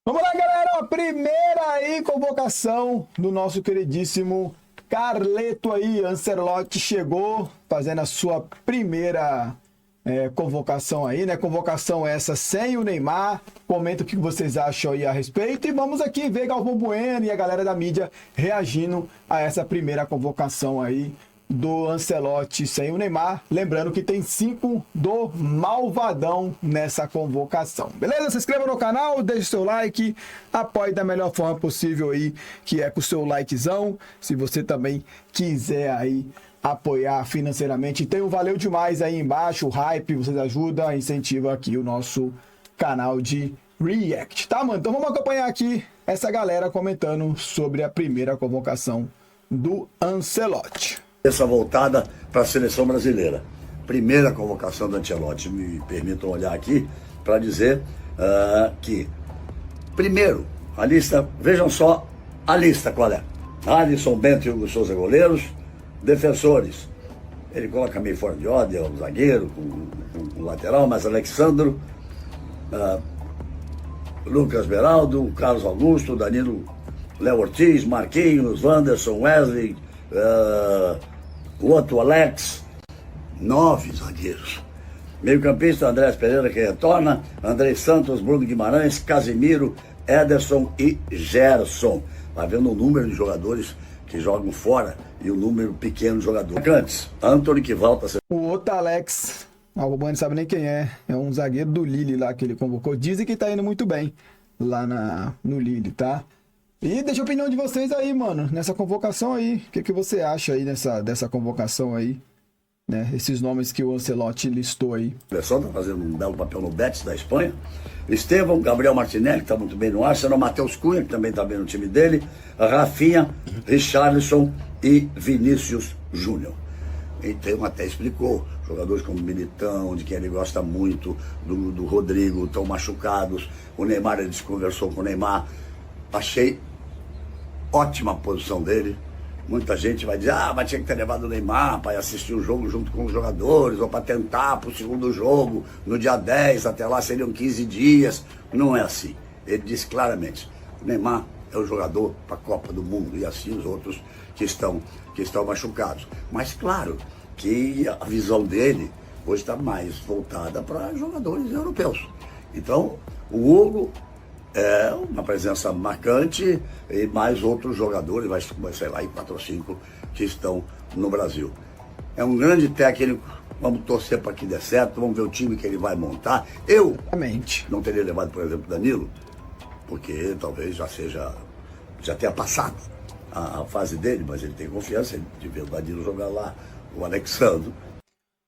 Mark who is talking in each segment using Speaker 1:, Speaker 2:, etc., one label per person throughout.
Speaker 1: Vamos lá, galera. A primeira aí convocação do nosso queridíssimo Carleto aí. Ancelotti chegou fazendo a sua primeira convocação aí, né? Convocação essa sem o Neymar. Comenta o que vocês acham aí a respeito. E vamos aqui ver Galvão Bueno e a galera da mídia reagindo a essa primeira convocação aí do Ancelotti sem o Neymar. Lembrando que tem 5 do Malvadão nessa convocação. Beleza? Se inscreva no canal, deixe seu like, apoie da melhor forma possível aí, que é com o seu likezão. Se você também quiser aí apoiar financeiramente, tem um valeu demais aí embaixo, o hype, vocês ajudam, incentiva aqui o nosso canal de React, tá, mano? Então vamos acompanhar aqui essa galera comentando sobre a primeira convocação do Ancelotti.
Speaker 2: Essa voltada para a seleção brasileira. Primeira convocação do Ancelotti. Me permitam olhar aqui para dizer que, primeiro, a lista, vejam só a lista qual é. Alisson, Bento e Hugo Souza goleiros, defensores. Ele coloca meio fora de ordem, o zagueiro, com o lateral, mas Alexandro, Lucas Beraldo, Carlos Augusto, Danilo, Léo Ortiz, Marquinhos, Wanderson, Wesley, o outro Alex, 9 zagueiros. Meio-campista Andrés Pereira, que retorna, Andrei Santos, Bruno Guimarães, Casimiro, Ederson e Gerson. Vai vendo o número de jogadores que jogam fora e o número pequeno de jogadores. Antes, Antony, que volta a ser...
Speaker 1: O outro Alex, o Rubão não sabe nem quem é um zagueiro do Lille lá que ele convocou. Dizem que tá indo muito bem lá no Lille, tá? E deixa a opinião de vocês aí, mano, nessa convocação aí. O que você acha aí dessa convocação aí, né? Esses nomes que o Ancelotti listou aí.
Speaker 2: O pessoal tá fazendo um belo papel no Betis da Espanha. Estevão, Gabriel Martinelli, que tá muito bem no Arsenal, Matheus Cunha, que também tá bem no time dele, Rafinha, Richarlison e Vinícius Júnior. Então até explicou, jogadores como Militão, de quem ele gosta muito, do Rodrigo, estão machucados. O Neymar, ele conversou com o Neymar. Achei ótima a posição dele. Muita gente vai dizer, mas tinha que ter levado o Neymar para assistir o jogo junto com os jogadores, ou para tentar para o segundo jogo, no dia 10, até lá seriam 15 dias. Não é assim. Ele disse claramente, o Neymar é o jogador para a Copa do Mundo, e assim os outros que estão machucados. Mas claro que a visão dele hoje está mais voltada para jogadores europeus. Então, o Hugo é uma presença marcante e mais outros jogadores, vai sei lá, 4 ou 5 que estão no Brasil. É um grande técnico, vamos torcer para que dê certo, vamos ver o time que ele vai montar. Eu não teria levado, por exemplo, Danilo, porque talvez já tenha passado a fase dele, mas ele tem confiança de ver o Danilo jogar lá, o Alexandre.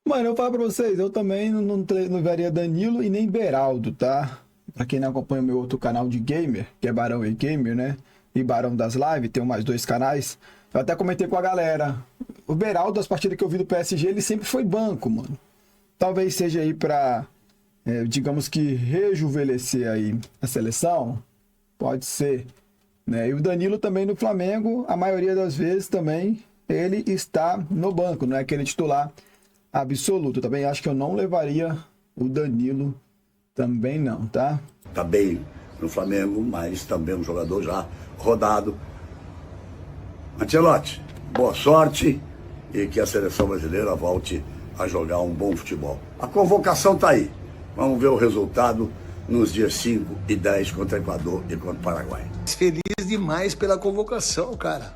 Speaker 1: Mano, eu falo pra vocês, eu também não levaria Danilo e nem Beraldo, tá? Pra quem não acompanha o meu outro canal de gamer, que é Barão e Gamer, né? E Barão das Lives, tenho mais 2 canais. Eu até comentei com a galera. O Beraldo, das partidas que eu vi do PSG, ele sempre foi banco, mano. Talvez seja aí pra, digamos que, rejuvenescer aí a seleção. Pode ser, né? E o Danilo também no Flamengo, a maioria das vezes também, ele está no banco, não é aquele titular absoluto. Também acho que eu não levaria o Danilo. Também não, tá?
Speaker 2: Tá bem no Flamengo, mas também um jogador já rodado. Ancelotti, boa sorte e que a seleção brasileira volte a jogar um bom futebol. A convocação tá aí. Vamos ver o resultado nos dias 5 e 10 contra o Equador e contra o Paraguai.
Speaker 3: Feliz demais pela convocação, cara.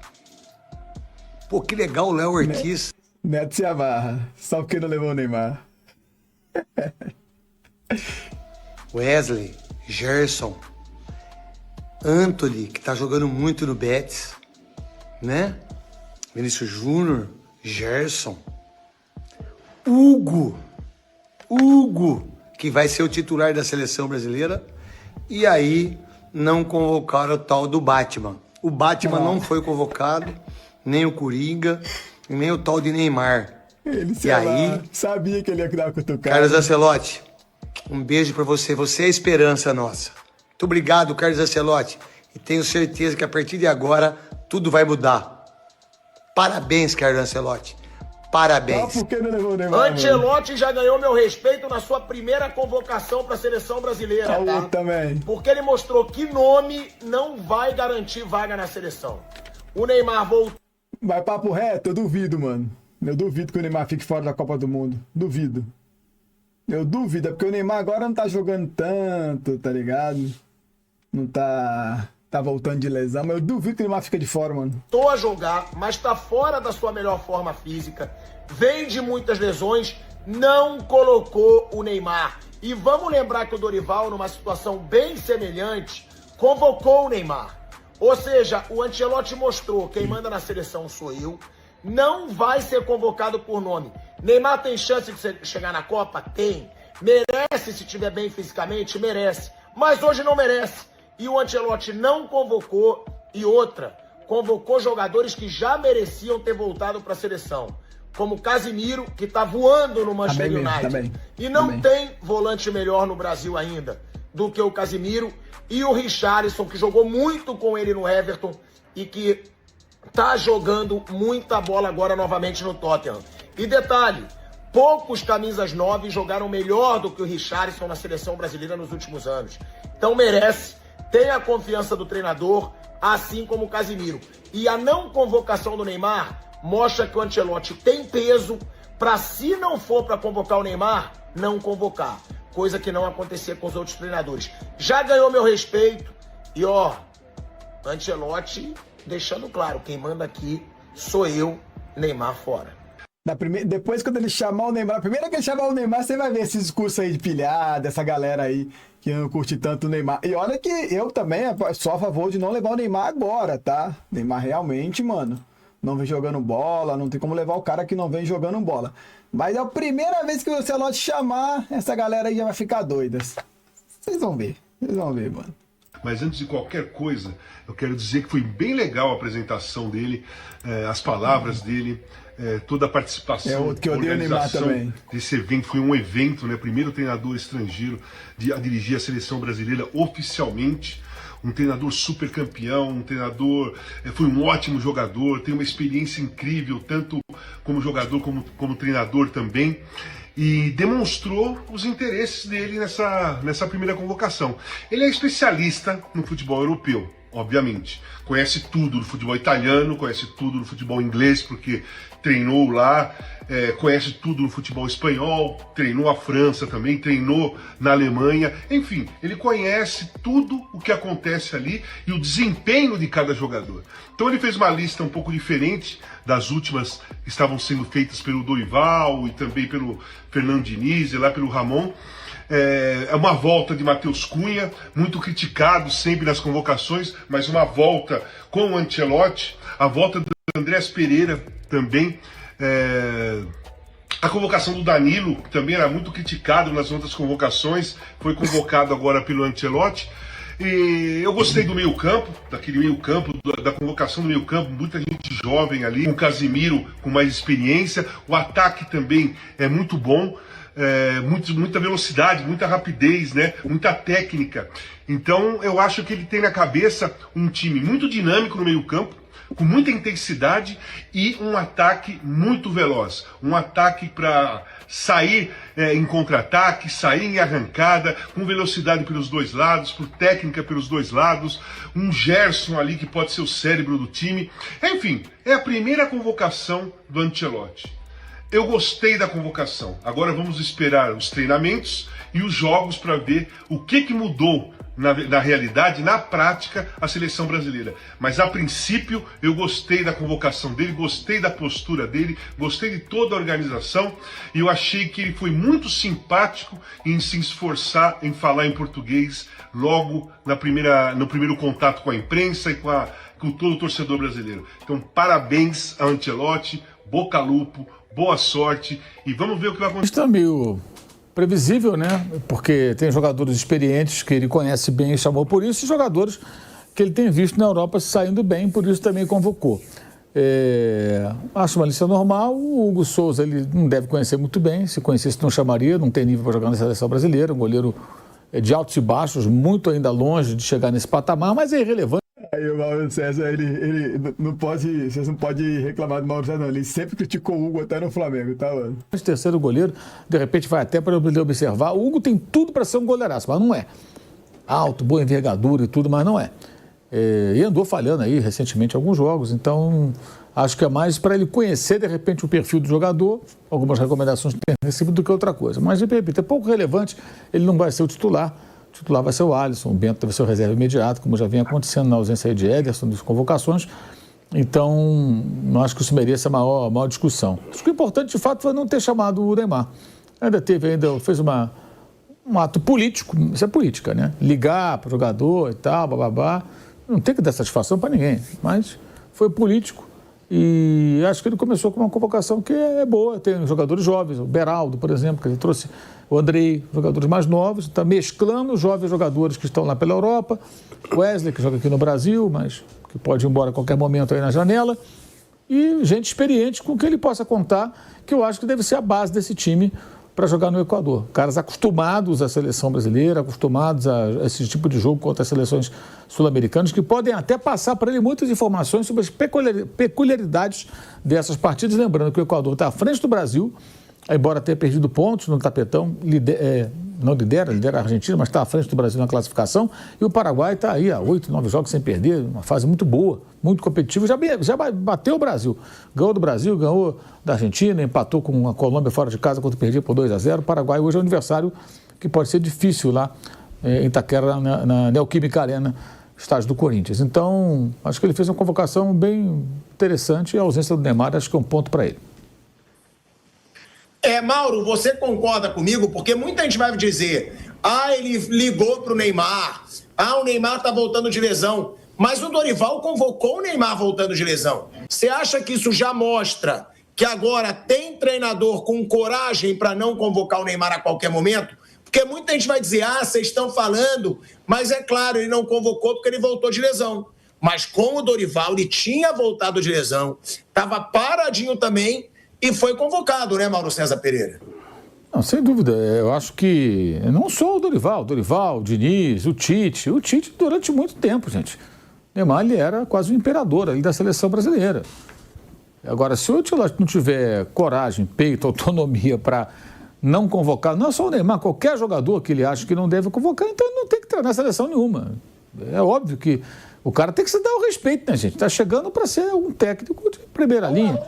Speaker 3: Pô, que legal o Léo Ortiz.
Speaker 1: Neto se amarra, só porque não levou o Neymar.
Speaker 3: Wesley, Gerson, Antony, que tá jogando muito no Betis, né? Vinícius Júnior, Gerson, Hugo, que vai ser o titular da seleção brasileira, e aí não convocaram o tal do Batman. O Batman não foi convocado, nem o Coringa, nem o tal de Neymar.
Speaker 1: Ele
Speaker 3: e aí,
Speaker 1: sabia que ele ia dar uma cutucada.
Speaker 3: Carlos Ancelotti, um beijo pra você. Você é a esperança nossa. Muito obrigado, Carlos Ancelotti. E tenho certeza que a partir de agora tudo vai mudar. Parabéns, Carlos Ancelotti. Parabéns.
Speaker 1: Por que não levou o Neymar?
Speaker 4: Ancelotti já ganhou meu respeito na sua primeira convocação para a seleção brasileira, tá?
Speaker 1: Também.
Speaker 4: Porque ele mostrou que nome não vai garantir vaga na seleção. O Neymar voltou.
Speaker 1: Vai papo reto, eu duvido, mano. Eu duvido que o Neymar fique fora da Copa do Mundo. Duvido. Eu duvido, é porque o Neymar agora não tá jogando tanto, tá ligado? Não tá voltando de lesão, mas eu duvido que o Neymar fique de fora, mano.
Speaker 4: Voltou a jogar, mas tá fora da sua melhor forma física. Vem de muitas lesões, não colocou o Neymar. E vamos lembrar que o Dorival, numa situação bem semelhante, convocou o Neymar. Ou seja, o Ancelotti mostrou, quem manda na seleção sou eu, não vai ser convocado por nome. Neymar tem chance de chegar na Copa? Tem. Merece, se estiver bem fisicamente? Merece. Mas hoje não merece. E o Ancelotti não convocou. E outra, convocou jogadores que já mereciam ter voltado para a seleção. Como Casemiro, que está voando no Manchester United. E não tem volante melhor no Brasil ainda do que o Casemiro. E o Richarlison, que jogou muito com ele no Everton e que tá jogando muita bola agora novamente no Tottenham. E detalhe, poucos camisas 9 jogaram melhor do que o Richarlison na seleção brasileira nos últimos anos. Então merece, tem a confiança do treinador, assim como o Casemiro. E a não convocação do Neymar mostra que o Ancelotti tem peso para, se não for para convocar o Neymar, não convocar. Coisa que não acontecia com os outros treinadores. Já ganhou meu respeito e ó, Ancelotti deixando claro, quem manda aqui sou eu, Neymar fora.
Speaker 1: Depois, quando ele chamar o Neymar, primeiro que ele chamar o Neymar, você vai ver esse discurso aí de pilhada, essa galera aí que não curte tanto o Neymar. E olha que eu também sou a favor de não levar o Neymar agora, tá? Neymar realmente, mano, não vem jogando bola, não tem como levar o cara que não vem jogando bola. Mas é a primeira vez que o Ancelotti chamar, essa galera aí já vai ficar doida. Vocês vão ver, mano.
Speaker 5: Mas antes de qualquer coisa, eu quero dizer que foi bem legal a apresentação dele, as palavras dele, toda a participação,
Speaker 1: que eu
Speaker 5: a organização
Speaker 1: também.
Speaker 5: Desse evento. Foi um evento, né? Primeiro treinador estrangeiro a dirigir a seleção brasileira oficialmente. Um treinador super campeão, um treinador, foi um ótimo jogador, tem uma experiência incrível, tanto como jogador como treinador também. E demonstrou os interesses dele nessa primeira convocação. Ele é especialista no futebol europeu, obviamente. Conhece tudo do futebol italiano, conhece tudo do futebol inglês, porque treinou lá, conhece tudo no futebol espanhol, treinou a França também, treinou na Alemanha. Enfim, ele conhece tudo o que acontece ali e o desempenho de cada jogador. Então ele fez uma lista um pouco diferente das últimas que estavam sendo feitas pelo Dorival e também pelo Fernando Diniz e lá pelo Ramon. É uma volta de Matheus Cunha, muito criticado sempre nas convocações, mas uma volta com o Ancelotti, a volta do Andrés Pereira também, a convocação do Danilo, que também era muito criticado nas outras convocações, foi convocado agora pelo Ancelotti. E eu gostei do meio-campo, daquele meio-campo, da convocação do meio-campo, muita gente jovem ali, com o Casemiro com mais experiência. O ataque também é muito bom, muita velocidade, muita rapidez, né? Muita técnica. Então eu acho que ele tem na cabeça um time muito dinâmico no meio-campo, com muita intensidade e um ataque muito veloz. Um ataque para sair em contra-ataque, sair em arrancada, com velocidade pelos dois lados, por técnica pelos dois lados. Um Gerson ali que pode ser o cérebro do time. Enfim, é a primeira convocação do Ancelotti. Eu gostei da convocação. Agora vamos esperar os treinamentos e os jogos para ver o que mudou na realidade, na prática, a seleção brasileira. Mas a princípio eu gostei da convocação dele, gostei da postura dele, gostei de toda a organização e eu achei que ele foi muito simpático em se esforçar em falar em português logo no primeiro contato com a imprensa e com todo o torcedor brasileiro. Então parabéns a Ancelotti, Bocalupo, boa sorte e vamos ver o que vai acontecer.
Speaker 6: Isso é meio previsível, né? Porque tem jogadores experientes que ele conhece bem e chamou por isso, e jogadores que ele tem visto na Europa saindo bem, por isso também convocou. Acho uma lista normal. O Hugo Souza ele não deve conhecer muito bem, se conhecesse não chamaria, não tem nível para jogar na seleção brasileira, um goleiro de altos e baixos, muito ainda longe de chegar nesse patamar, mas é irrelevante.
Speaker 1: Aí o Mauro César, ele não pode, vocês não podem reclamar do Mauro César, não. Ele sempre criticou o Hugo até no Flamengo, tá, mano?
Speaker 6: O terceiro goleiro, de repente vai até para poder observar. O Hugo tem tudo para ser um goleiraço, mas não é. Alto, boa envergadura e tudo, mas não é. E andou falhando aí recentemente alguns jogos, então acho que é mais para ele conhecer de repente o perfil do jogador, algumas recomendações que tem recebido do que outra coisa. Mas, de repente, é pouco relevante, ele não vai ser o titular. O titular vai ser o Alisson, o Bento deve ser o reserva imediato, como já vem acontecendo na ausência aí de Ederson, das convocações. Então, não acho que isso mereça a maior discussão. Acho que o importante, de fato, foi não ter chamado o Neymar. Fez um ato político, isso é política, né? Ligar para o jogador e tal, bababá. Não tem que dar satisfação para ninguém, mas foi político e acho que ele começou com uma convocação que é boa. Tem jogadores jovens, o Beraldo, por exemplo, que ele trouxe o Andrei, jogadores mais novos, está mesclando os jovens jogadores que estão lá pela Europa, o Wesley, que joga aqui no Brasil, mas que pode ir embora a qualquer momento aí na janela, e gente experiente com que ele possa contar, que eu acho que deve ser a base desse time para jogar no Equador. Caras acostumados à seleção brasileira, acostumados a esse tipo de jogo contra as seleções sul-americanas, que podem até passar para ele muitas informações sobre as peculiaridades dessas partidas. Lembrando que o Equador está à frente do Brasil, embora tenha perdido pontos no tapetão, não lidera a Argentina, mas está à frente do Brasil na classificação, e o Paraguai está aí há 8, 9 jogos sem perder, uma fase muito boa, muito competitiva, já bateu o Brasil, ganhou do Brasil, ganhou da Argentina, empatou com a Colômbia fora de casa quando perdia por 2-0, o Paraguai hoje é um adversário que pode ser difícil lá em Itaquera, na Neoquímica Arena, estádio do Corinthians. Então, acho que ele fez uma convocação bem interessante e a ausência do Neymar acho que é um ponto para ele.
Speaker 4: Mauro, você concorda comigo? Porque muita gente vai dizer, ele ligou pro Neymar, o Neymar tá voltando de lesão, mas o Dorival convocou o Neymar voltando de lesão. Você acha que isso já mostra que agora tem treinador com coragem para não convocar o Neymar a qualquer momento? Porque muita gente vai dizer, vocês estão falando, mas é claro, ele não convocou porque ele voltou de lesão. Mas com o Dorival, ele tinha voltado de lesão, estava paradinho também, e foi convocado, né, Mauro César Pereira?
Speaker 6: Não, sem dúvida. Eu acho que não só o Dorival, o Diniz, o Tite durante muito tempo, gente. Neymar, ele era quase o imperador ali da seleção brasileira. Agora, se o Ancelotti não tiver coragem, peito, autonomia para não convocar, não é só o Neymar, qualquer jogador que ele acha que não deve convocar, então ele não tem que treinar seleção nenhuma. É óbvio que o cara tem que se dar o respeito, né, gente? Está chegando para ser um técnico de primeira linha.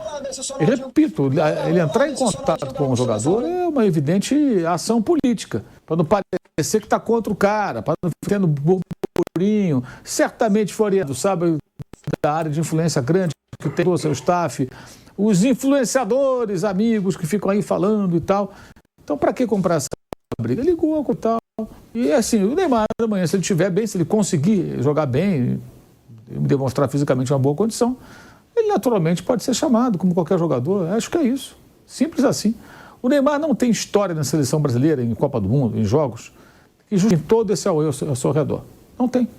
Speaker 6: E repito, ele entrar em contato com o jogador é uma evidente ação política, para não parecer que está contra o cara, para não ficar tendo burburinho. Certamente Floriano sabe da área de influência grande que tem o seu staff, os influenciadores, amigos que ficam aí falando e tal. Então, para que comprar essa briga? Ligou com tal. E assim, o Neymar amanhã, se ele estiver bem, se ele conseguir jogar bem, demonstrar fisicamente uma boa condição, ele naturalmente pode ser chamado, como qualquer jogador. Acho que é isso. Simples assim. O Neymar não tem história na seleção brasileira, em Copa do Mundo, em jogos, que justem todo esse ao seu redor. Não tem.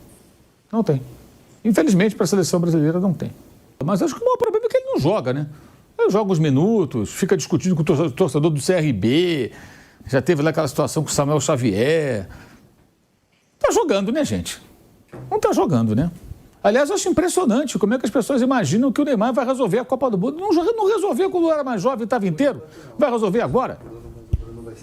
Speaker 6: Não tem. Infelizmente, para a seleção brasileira, não tem. Mas acho que o maior problema é que ele não joga, né? Ele joga uns minutos, fica discutindo com o torcedor do CRB. Já teve lá aquela situação com o Samuel Xavier. Tá jogando, né, gente? Não tá jogando, né? Aliás, eu acho impressionante como é que as pessoas imaginam que o Neymar vai resolver a Copa do Mundo. Não resolveu quando era mais jovem e estava inteiro. Vai resolver agora?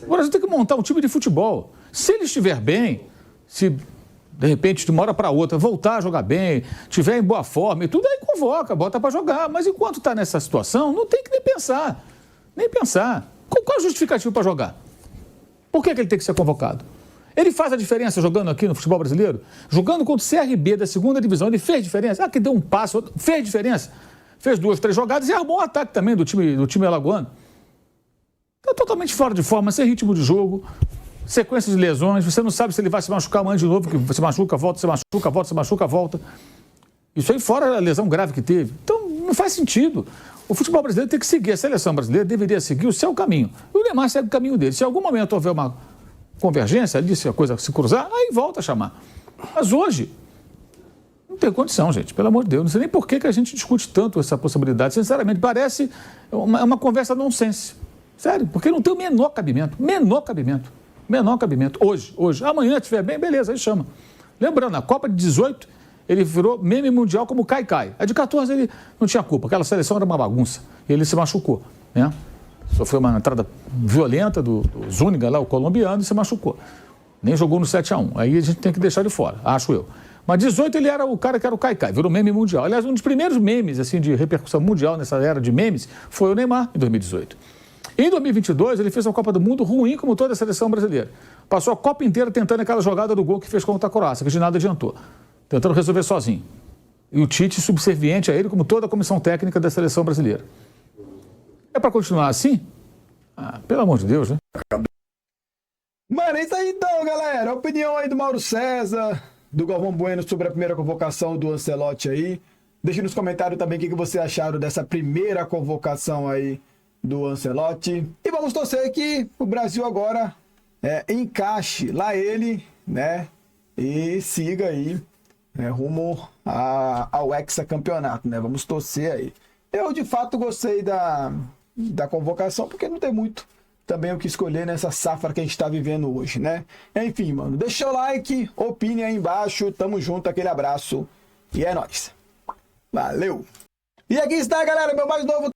Speaker 6: Agora a gente tem que montar um time de futebol. Se ele estiver bem, se de repente de uma hora para outra voltar a jogar bem, estiver em boa forma e tudo, aí convoca, bota para jogar. Mas enquanto está nessa situação, não tem que nem pensar. Nem pensar. Qual é o justificativo para jogar? Por que ele tem que ser convocado? Ele faz a diferença jogando aqui no futebol brasileiro? Jogando contra o CRB da segunda divisão, ele fez diferença? Que deu um passo, fez diferença. Fez 2, 3 jogadas e armou um ataque também do time alagoano. Está totalmente fora de forma, sem ritmo de jogo, sequência de lesões, você não sabe se ele vai se machucar amanhã de novo, que você machuca, volta, você machuca, volta, você machuca, volta. Isso aí fora a lesão grave que teve. Então, não faz sentido. O futebol brasileiro tem que seguir, a seleção brasileira deveria seguir o seu caminho. E o Neymar segue o caminho dele. Se em algum momento houver uma convergência ali, se a coisa se cruzar, aí volta a chamar. Mas hoje, não tem condição, gente, pelo amor de Deus. Não sei nem por que a gente discute tanto essa possibilidade. Sinceramente, parece uma conversa nonsense. Sério, porque não tem o menor cabimento. Menor cabimento. Hoje. Amanhã, se estiver bem, beleza, aí chama. Lembrando, a Copa de 18 ele virou meme mundial como Caicai. A de 14 ele não tinha culpa, aquela seleção era uma bagunça. E ele se machucou, né? Sofreu uma entrada violenta do Zúñiga lá, o colombiano, e se machucou. Nem jogou no 7-1. Aí a gente tem que deixar ele fora, acho eu. Mas 18 ele era o cara que era o Caicai, virou meme mundial. Aliás, um dos primeiros memes assim, de repercussão mundial nessa era de memes foi o Neymar, em 2018. Em 2022, ele fez uma Copa do Mundo ruim como toda a seleção brasileira. Passou a Copa inteira tentando aquela jogada do gol que fez contra a Croácia, que de nada adiantou. Tentando resolver sozinho. E o Tite subserviente a ele, como toda a comissão técnica da seleção brasileira. É para continuar assim? Ah, pelo amor de Deus, né?
Speaker 1: Mano, é isso aí então, galera. A opinião aí do Mauro César, do Galvão Bueno sobre a primeira convocação do Ancelotti aí. Deixe nos comentários também o que vocês acharam dessa primeira convocação aí do Ancelotti. E vamos torcer que o Brasil agora encaixe lá ele, né? E siga aí rumo ao hexacampeonato, né? Vamos torcer aí. Eu, de fato, gostei da convocação, porque não tem muito também o que escolher nessa safra que a gente tá vivendo hoje, né? Enfim, mano, deixa o like, opine aí embaixo, tamo junto, aquele abraço e é nóis. Valeu! E aqui está, galera, meu mais novo